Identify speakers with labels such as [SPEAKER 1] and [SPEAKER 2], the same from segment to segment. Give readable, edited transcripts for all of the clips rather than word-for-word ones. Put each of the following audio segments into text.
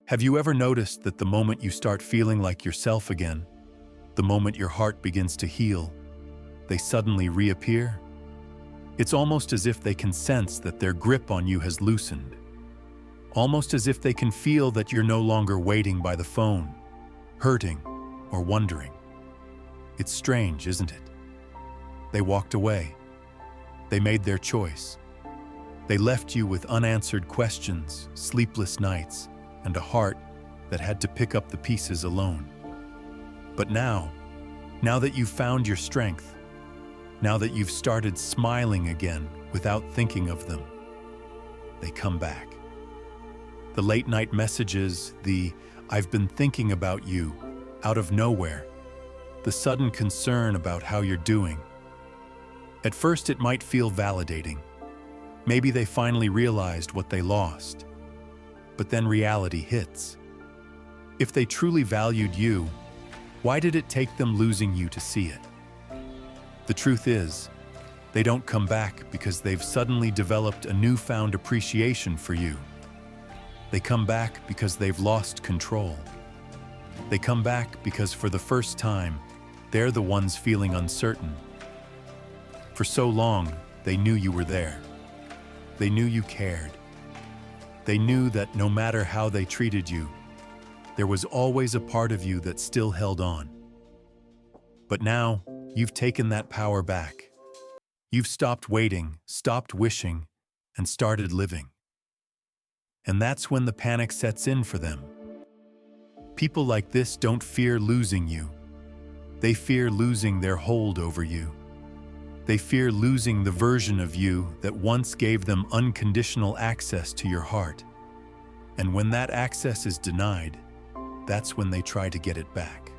[SPEAKER 1] Have you ever noticed that the moment you start feeling like yourself again, the moment your heart begins to heal, they suddenly reappear? It's almost as if they can sense that their grip on you has loosened. Almost as if they can feel that you're no longer waiting by the phone, hurting or wondering. It's strange, isn't it? They walked away. They made their choice. They left you with unanswered questions, sleepless nights, and a heart that had to pick up the pieces alone. But now that you've found your strength, now that you've started smiling again without thinking of them, they come back. The late-night messages, the "I've been thinking about you" out of nowhere, the sudden concern about how you're doing. At first it might feel validating. Maybe they finally realized what they lost. But then reality hits. If they truly valued you, why did it take them losing you to see it? The truth is, they don't come back because they've suddenly developed a newfound appreciation for you. They come back because they've lost control. They come back because for the first time, they're the ones feeling uncertain. For so long, they knew you were there. They knew you cared. They knew that no matter how they treated you, there was always a part of you that still held on. But now, you've taken that power back. You've stopped waiting, stopped wishing, and started living. And that's when the panic sets in for them. People like this don't fear losing you. They fear losing their hold over you. They fear losing the version of you that once gave them unconditional access to your heart. And when that access is denied, that's when they try to get it back.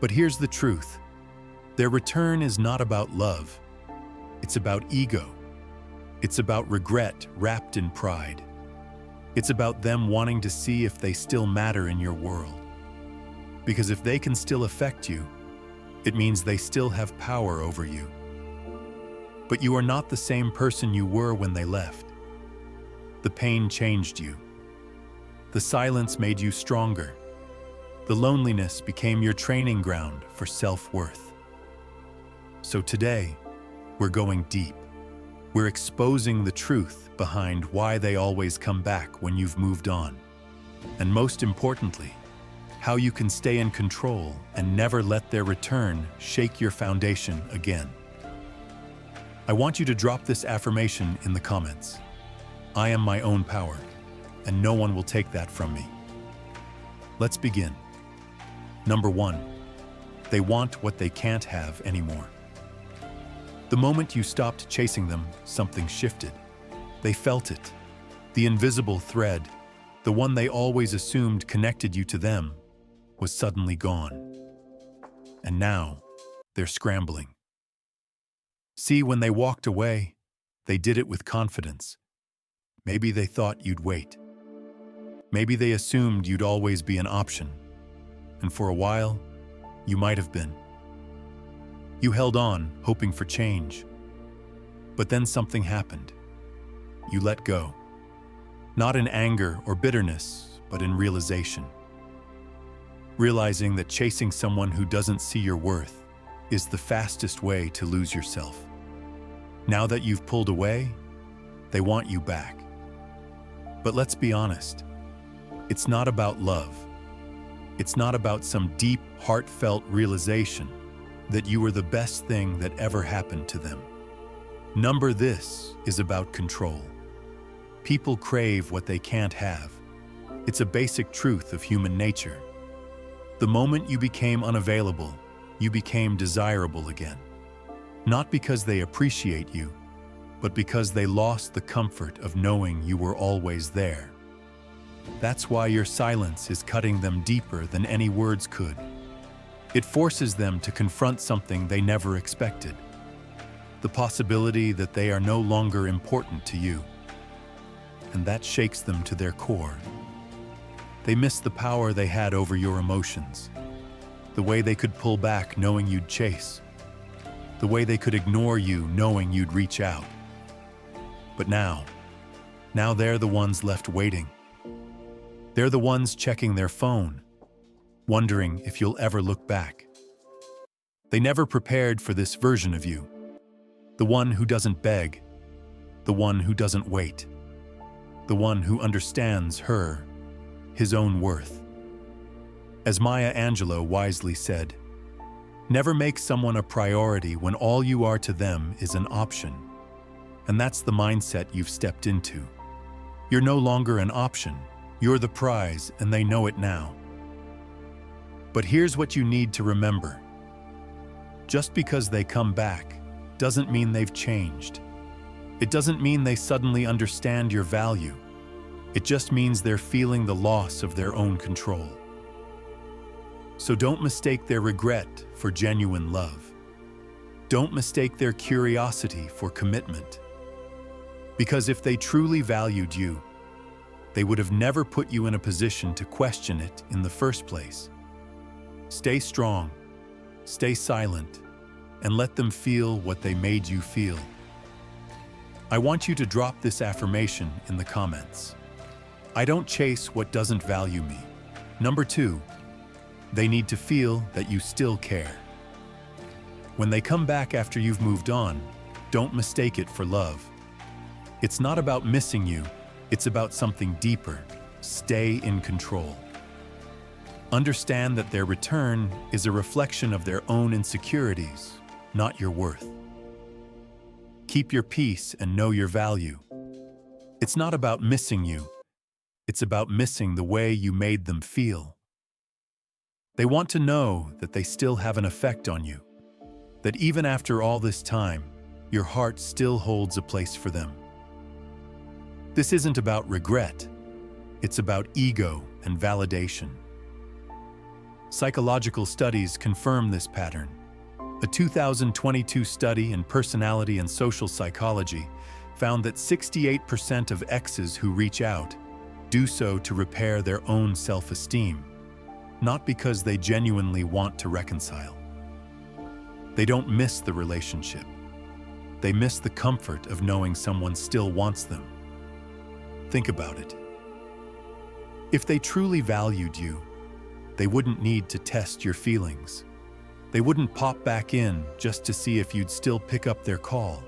[SPEAKER 1] But here's the truth. Their return is not about love. It's about ego. It's about regret wrapped in pride. It's about them wanting to see if they still matter in your world. Because if they can still affect you, it means they still have power over you. But you are not the same person you were when they left. The pain changed you. The silence made you stronger. The loneliness became your training ground for self-worth. So today, we're going deep. We're exposing the truth behind why they always come back when you've moved on. And most importantly, how you can stay in control and never let their return shake your foundation again. I want you to drop this affirmation in the comments. I am my own power, and no one will take that from me. Let's begin. Number 1, they want what they can't have anymore. The moment you stopped chasing them, something shifted. They felt it. The invisible thread, the one they always assumed connected you to them, was suddenly gone. And now, they're scrambling. See, when they walked away, they did it with confidence. Maybe they thought you'd wait. Maybe they assumed you'd always be an option. And for a while, you might have been. You held on, hoping for change. But then something happened. You let go. Not in anger or bitterness, but in realization. Realizing that chasing someone who doesn't see your worth is the fastest way to lose yourself. Now that you've pulled away, they want you back. But let's be honest, it's not about love. It's not about some deep, heartfelt realization that you were the best thing that ever happened to them. Number this is about control. People crave what they can't have. It's a basic truth of human nature. The moment you became unavailable, you became desirable again. Not because they appreciate you, but because they lost the comfort of knowing you were always there. That's why your silence is cutting them deeper than any words could. It forces them to confront something they never expected. The possibility that they are no longer important to you. And that shakes them to their core. They miss the power they had over your emotions. The way they could pull back knowing you'd chase. The way they could ignore you knowing you'd reach out. But now they're the ones left waiting. They're the ones checking their phone, wondering if you'll ever look back. They never prepared for this version of you. The one who doesn't beg, the one who doesn't wait, the one who understands his own worth. As Maya Angelou wisely said, never make someone a priority when all you are to them is an option. And that's the mindset you've stepped into. You're no longer an option, you're the prize, and they know it now. But here's what you need to remember. Just because they come back doesn't mean they've changed. It doesn't mean they suddenly understand your value. It just means they're feeling the loss of their own control. So don't mistake their regret for genuine love. Don't mistake their curiosity for commitment. Because if they truly valued you, they would have never put you in a position to question it in the first place. Stay strong, stay silent, and let them feel what they made you feel. I want you to drop this affirmation in the comments. I don't chase what doesn't value me. Number 2, they need to feel that you still care. When they come back after you've moved on, don't mistake it for love. It's not about missing you, it's about something deeper. Stay in control. Understand that their return is a reflection of their own insecurities, not your worth. Keep your peace and know your value. It's not about missing you, it's about missing the way you made them feel. They want to know that they still have an effect on you, that even after all this time, your heart still holds a place for them. This isn't about regret, it's about ego and validation. Psychological studies confirm this pattern. A 2022 study in personality and social psychology found that 68% of exes who reach out do so to repair their own self-esteem, not because they genuinely want to reconcile. They don't miss the relationship. They miss the comfort of knowing someone still wants them. Think about it. If they truly valued you, they wouldn't need to test your feelings. They wouldn't pop back in just to see if you'd still pick up their call.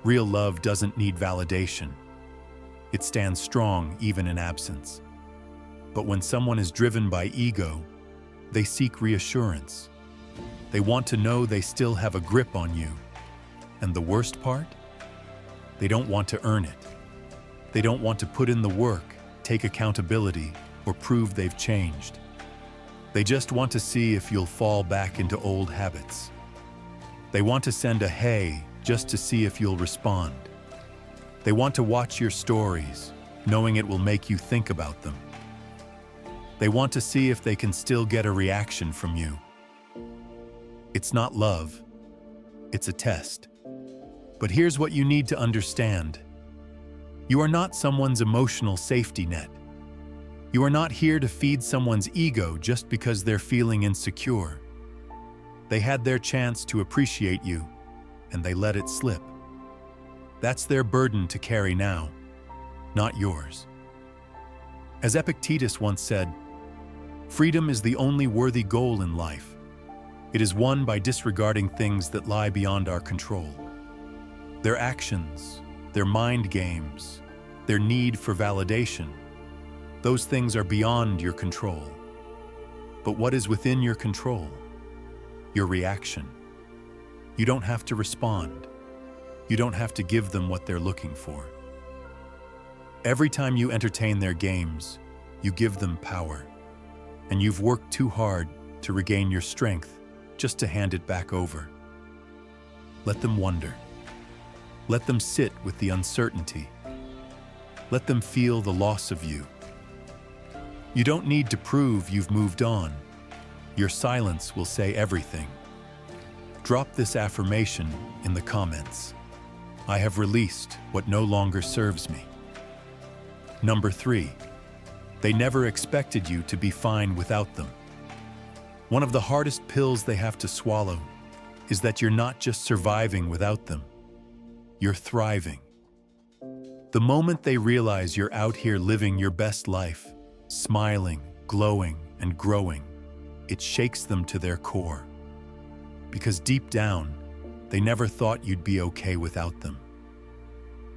[SPEAKER 1] Real love doesn't need validation. It stands strong even in absence. But when someone is driven by ego, they seek reassurance. They want to know they still have a grip on you. And the worst part? They don't want to earn it. They don't want to put in the work, take accountability, or prove they've changed. They just want to see if you'll fall back into old habits. They want to send a hey just to see if you'll respond. They want to watch your stories, knowing it will make you think about them. They want to see if they can still get a reaction from you. It's not love, it's a test. But here's what you need to understand. You are not someone's emotional safety net. You are not here to feed someone's ego just because they're feeling insecure. They had their chance to appreciate you, and they let it slip. That's their burden to carry now, not yours. As Epictetus once said, freedom is the only worthy goal in life. It is won by disregarding things that lie beyond our control. Their actions, their mind games, their need for validation, those things are beyond your control. But what is within your control? Your reaction. You don't have to respond. You don't have to give them what they're looking for. Every time you entertain their games, you give them power. And you've worked too hard to regain your strength just to hand it back over. Let them wonder. Let them sit with the uncertainty. Let them feel the loss of you. You don't need to prove you've moved on. Your silence will say everything. Drop this affirmation in the comments. I have released what no longer serves me. Number 3, they never expected you to be fine without them. One of the hardest pills they have to swallow is that you're not just surviving without them. You're thriving. The moment they realize you're out here living your best life, smiling, glowing, and growing. It shakes them to their core. Because deep down, they never thought you'd be okay without them.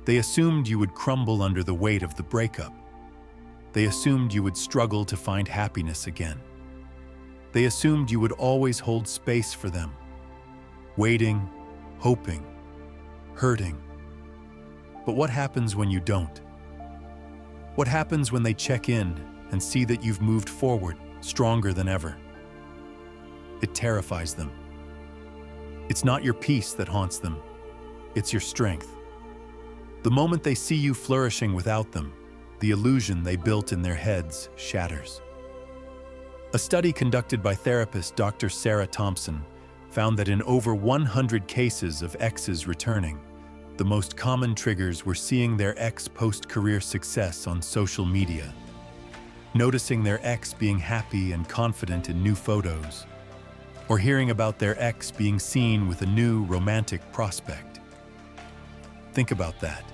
[SPEAKER 1] They assumed you would crumble under the weight of the breakup. They assumed you would struggle to find happiness again. They assumed you would always hold space for them, waiting, hoping, hurting. But what happens when you don't? What happens when they check in and see that you've moved forward, stronger than ever? It terrifies them. It's not your peace that haunts them, it's your strength. The moment they see you flourishing without them, the illusion they built in their heads shatters. A study conducted by therapist Dr. Sarah Thompson found that in over 100 cases of exes returning, the most common triggers were seeing their ex post-career success on social media, noticing their ex being happy and confident in new photos, or hearing about their ex being seen with a new romantic prospect. Think about that.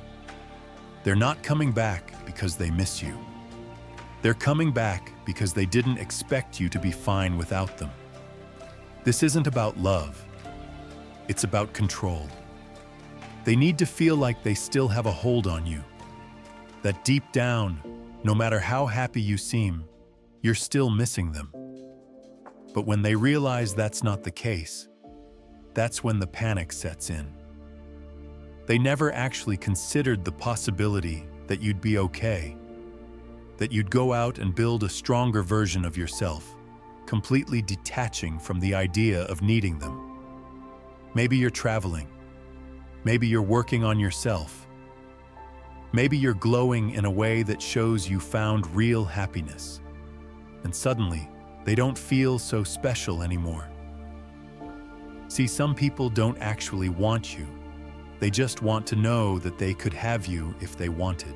[SPEAKER 1] They're not coming back because they miss you. They're coming back because they didn't expect you to be fine without them. This isn't about love. It's about control. They need to feel like they still have a hold on you. That deep down, no matter how happy you seem, you're still missing them. But when they realize that's not the case, that's when the panic sets in. They never actually considered the possibility that you'd be okay, that you'd go out and build a stronger version of yourself, completely detaching from the idea of needing them. Maybe you're traveling. Maybe you're working on yourself. Maybe you're glowing in a way that shows you found real happiness. And suddenly, they don't feel so special anymore. See, some people don't actually want you. They just want to know that they could have you if they wanted.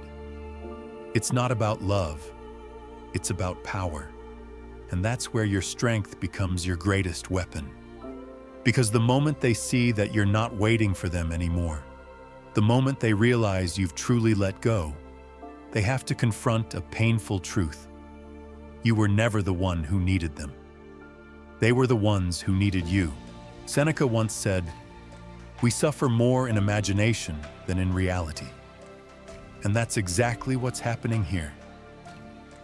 [SPEAKER 1] It's not about love. It's about power. And that's where your strength becomes your greatest weapon. Because the moment they see that you're not waiting for them anymore, the moment they realize you've truly let go, they have to confront a painful truth. You were never the one who needed them. They were the ones who needed you. Seneca once said, "We suffer more in imagination than in reality." And that's exactly what's happening here.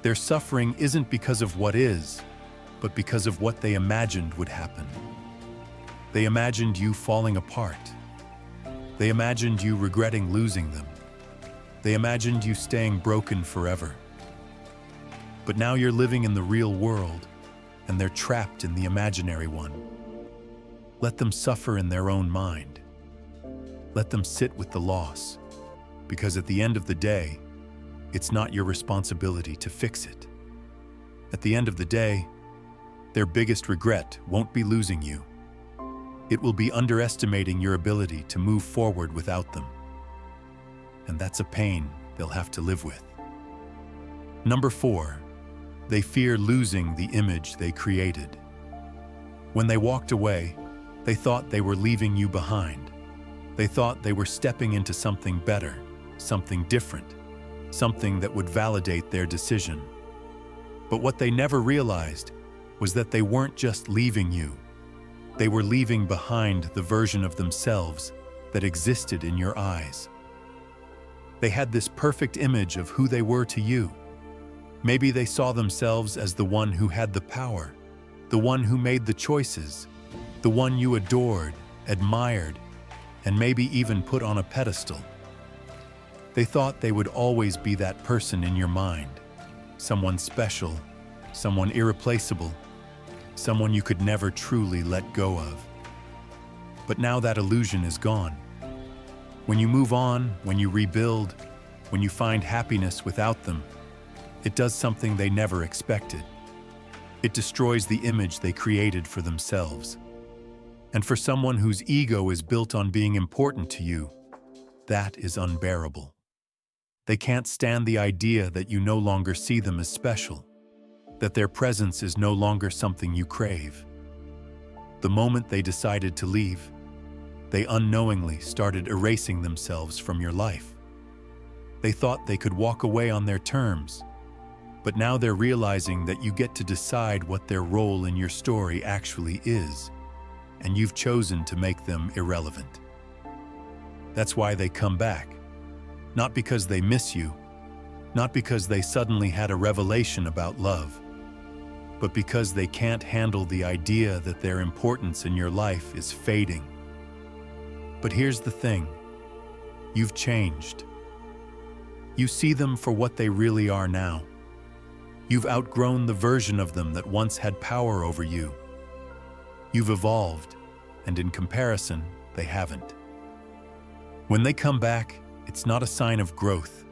[SPEAKER 1] Their suffering isn't because of what is, but because of what they imagined would happen. They imagined you falling apart. They imagined you regretting losing them. They imagined you staying broken forever. But now you're living in the real world, and they're trapped in the imaginary one. Let them suffer in their own mind. Let them sit with the loss, because at the end of the day, it's not your responsibility to fix it. At the end of the day, their biggest regret won't be losing you. It will be underestimating your ability to move forward without them. And that's a pain they'll have to live with. Number 4, they fear losing the image they created. When they walked away, they thought they were leaving you behind. They thought they were stepping into something better, something different, something that would validate their decision. But what they never realized was that they weren't just leaving you. They were leaving behind the version of themselves that existed in your eyes. They had this perfect image of who they were to you. Maybe they saw themselves as the one who had the power, the one who made the choices, the one you adored, admired, and maybe even put on a pedestal. They thought they would always be that person in your mind, someone special, someone irreplaceable, someone you could never truly let go of. But now that illusion is gone. When you move on, when you rebuild, when you find happiness without them, it does something they never expected. It destroys the image they created for themselves. And for someone whose ego is built on being important to you, that is unbearable. They can't stand the idea that you no longer see them as special, that their presence is no longer something you crave. The moment they decided to leave, they unknowingly started erasing themselves from your life. They thought they could walk away on their terms, But now they're realizing that you get to decide what their role in your story actually is, and you've chosen to make them irrelevant. That's why they come back. Not because they miss you, not because they suddenly had a revelation about love, but because they can't handle the idea that their importance in your life is fading. But here's the thing. You've changed. You see them for what they really are now. You've outgrown the version of them that once had power over you. You've evolved, and in comparison, they haven't. When they come back, it's not a sign of growth.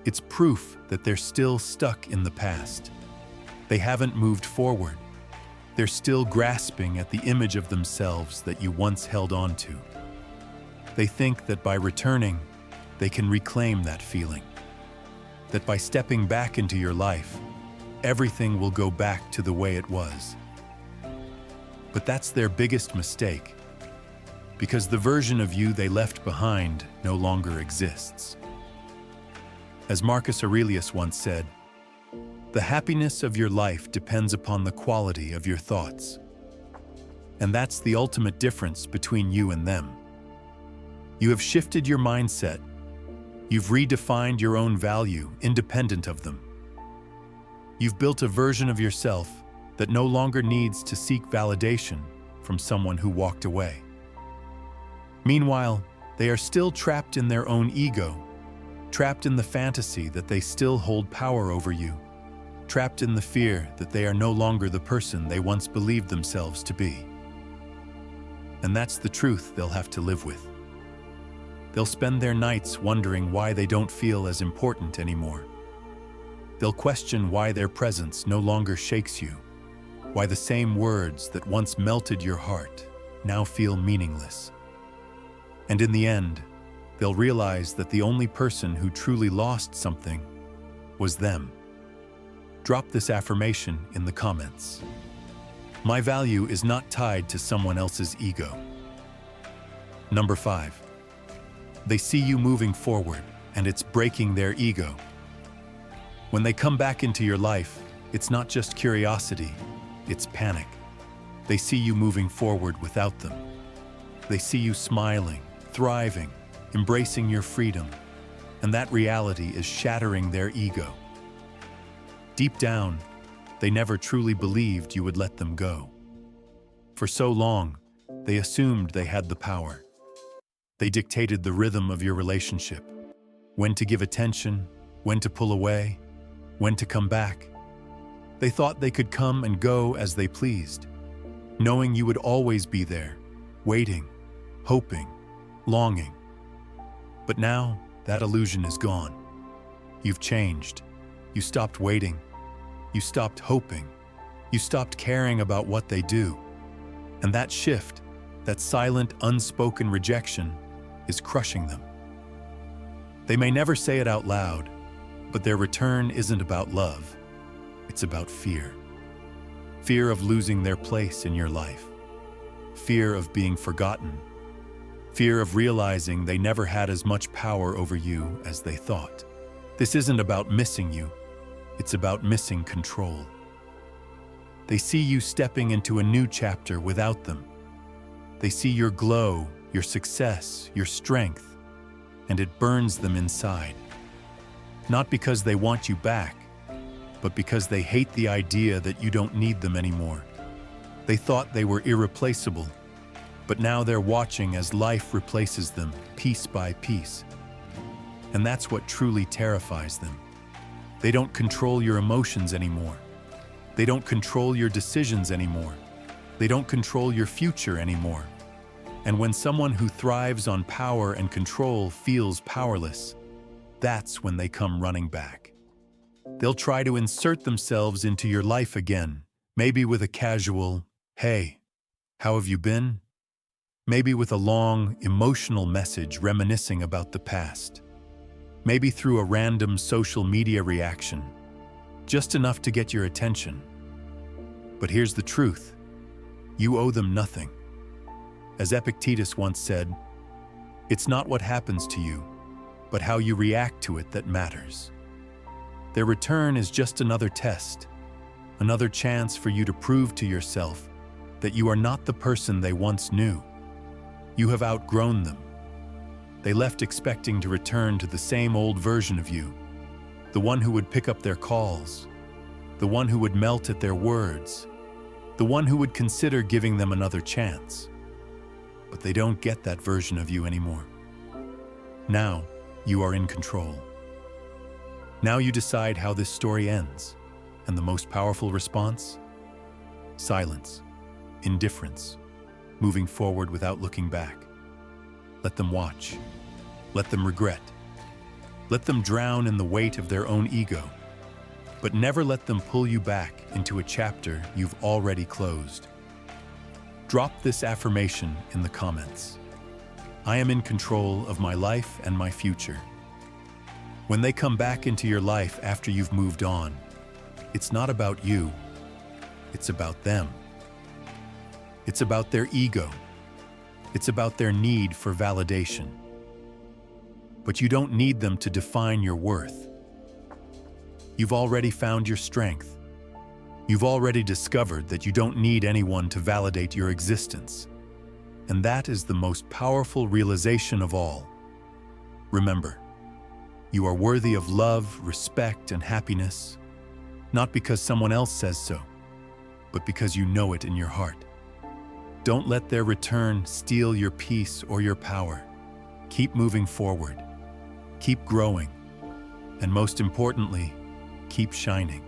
[SPEAKER 1] It's proof that they're still stuck in the past. They haven't moved forward. They're still grasping at the image of themselves that you once held on to. They think that by returning, they can reclaim that feeling. That by stepping back into your life, everything will go back to the way it was. But that's their biggest mistake, because the version of you they left behind no longer exists. As Marcus Aurelius once said, "The happiness of your life depends upon the quality of your thoughts." And that's the ultimate difference between you and them. You have shifted your mindset. You've redefined your own value independent of them. You've built a version of yourself that no longer needs to seek validation from someone who walked away. Meanwhile, they are still trapped in their own ego, trapped in the fantasy that they still hold power over you, trapped in the fear that they are no longer the person they once believed themselves to be. And that's the truth they'll have to live with. They'll spend their nights wondering why they don't feel as important anymore. They'll question why their presence no longer shakes you, why the same words that once melted your heart now feel meaningless. And in the end, they'll realize that the only person who truly lost something was them. Drop this affirmation in the comments. My value is not tied to someone else's ego. Number 5. They see you moving forward, and it's breaking their ego. When they come back into your life, it's not just curiosity, it's panic. They see you moving forward without them. They see you smiling, thriving, embracing your freedom, and that reality is shattering their ego. Deep down, they never truly believed you would let them go. For so long, they assumed they had the power. They dictated the rhythm of your relationship, when to give attention, when to pull away, when to come back. They thought they could come and go as they pleased, knowing you would always be there, waiting, hoping, longing. But now, that illusion is gone. You've changed. You stopped waiting. You stopped hoping. You stopped caring about what they do. And that shift, that silent, unspoken rejection, is crushing them. They may never say it out loud, but their return isn't about love. It's about fear. Fear of losing their place in your life. Fear of being forgotten. Fear of realizing they never had as much power over you as they thought. This isn't about missing you. It's about missing control. They see you stepping into a new chapter without them. They see your glow, your success, your strength, and it burns them inside. Not because they want you back, but because they hate the idea that you don't need them anymore. They thought they were irreplaceable, but now they're watching as life replaces them piece by piece. And that's what truly terrifies them. They don't control your emotions anymore. They don't control your decisions anymore. They don't control your future anymore. And when someone who thrives on power and control feels powerless, that's when they come running back. They'll try to insert themselves into your life again, maybe with a casual, "Hey, how have you been?" Maybe with a long, emotional message reminiscing about the past. Maybe through a random social media reaction, just enough to get your attention. But here's the truth. You owe them nothing. As Epictetus once said, "It's not what happens to you, but how you react to it that matters." Their return is just another test, another chance for you to prove to yourself that you are not the person they once knew. You have outgrown them. They left expecting to return to the same old version of you, the one who would pick up their calls, the one who would melt at their words, the one who would consider giving them another chance. But they don't get that version of you anymore. Now, you are in control. Now you decide how this story ends, and the most powerful response? Silence, indifference, moving forward without looking back. Let them watch. Let them regret. Let them drown in the weight of their own ego. But never let them pull you back into a chapter you've already closed. Drop this affirmation in the comments. I am in control of my life and my future. When they come back into your life after you've moved on, it's not about you, it's about them. It's about their ego. It's about their need for validation. But you don't need them to define your worth. You've already found your strength. You've already discovered that you don't need anyone to validate your existence. And that is the most powerful realization of all. Remember, you are worthy of love, respect, and happiness, not because someone else says so, but because you know it in your heart. Don't let their return steal your peace or your power. Keep moving forward. Keep growing. And most importantly, keep shining.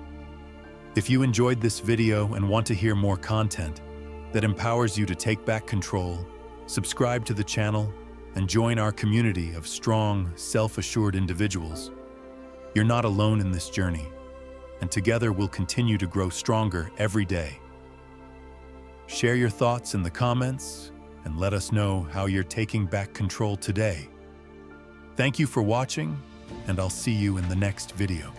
[SPEAKER 1] If you enjoyed this video and want to hear more content that empowers you to take back control, subscribe to the channel and join our community of strong, self-assured individuals. You're not alone in this journey, and together we'll continue to grow stronger every day. Share your thoughts in the comments and let us know how you're taking back control today. Thank you for watching, and I'll see you in the next video.